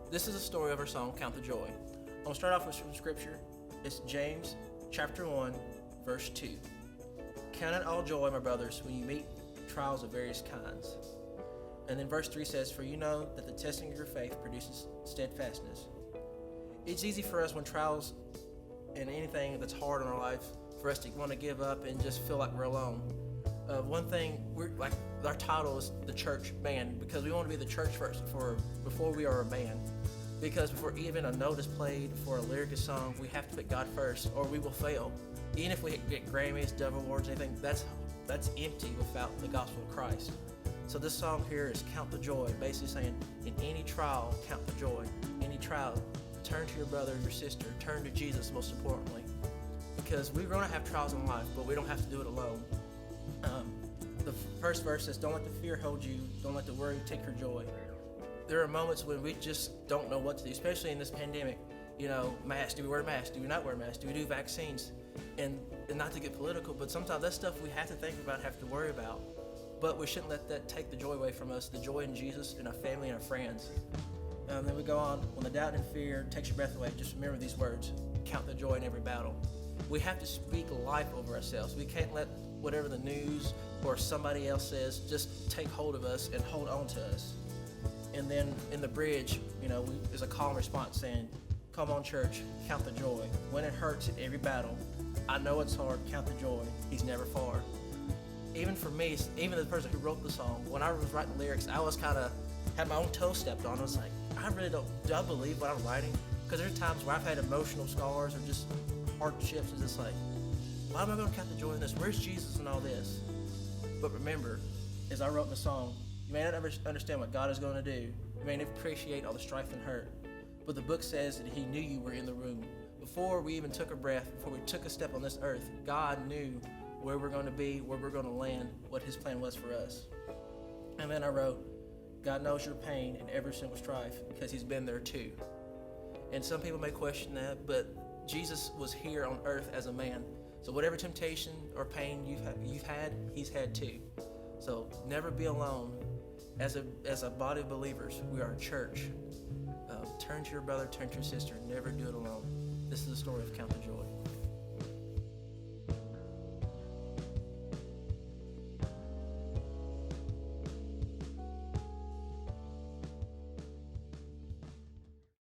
This is a story of our song, Count the Joy. I'm going to start off with some scripture. It's James chapter 1, verse 2. Count it all joy, my brothers, when you meet trials of various kinds. And then verse 3 says, for you know that the testing of your faith produces steadfastness. It's easy for us when trials and anything that's hard in our life for us to want to give up and just feel like we're alone. One thing, we're like, our title is the church band because we want to be the church first before we are a band. Because before even a note is played, before a lyric is sung, we have to put God first or we will fail. Even if we get Grammys, Dove Awards, anything, that's empty without the gospel of Christ. So this song here is Count the Joy, basically saying in any trial, count the joy. Any trial, turn to your brother, your sister, turn to Jesus most importantly. Because we're going to have trials in life, but we don't have to do it alone. The first verse says, don't let the fear hold you, don't let the worry take your joy. There are moments when we just don't know what to do, especially in this pandemic. You know, masks, do we wear masks? Do we not wear masks? Do we do vaccines? And not to get political, but sometimes that's stuff we have to think about, have to worry about. But we shouldn't let that take the joy away from us, the joy in Jesus and our family and our friends. Then we go on, when the doubt and fear takes your breath away, just remember these words, count the joy in every battle. We have to speak life over ourselves. We can't let whatever the news or somebody else says just take hold of us and hold on to us. And then in the bridge, there's a calm response saying, come on church, count the joy. When it hurts in every battle, I know it's hard, count the joy. He's never far. Even for me, even the person who wrote the song, when I was writing the lyrics, I was had my own toe stepped on. I was like, do I believe what I'm writing? Because there are times where I've had emotional scars or just hardships. It's just like, why am I going to count the joy in this? Where's Jesus in all this? But remember, as I wrote in the song, you may not ever understand what God is going to do. You may never appreciate all the strife and hurt. But the book says that he knew you were in the room. Before we even took a breath, before we took a step on this earth, God knew where we're going to be, where we're going to land, what his plan was for us. And then I wrote, God knows your pain and every single strife because he's been there too. And some people may question that, but Jesus was here on earth as a man. So whatever temptation or pain you've had, he's had too. So never be alone. As a body of believers, we are a church. Turn to your brother, turn to your sister. Never do it alone. This is the story of Count the Joy.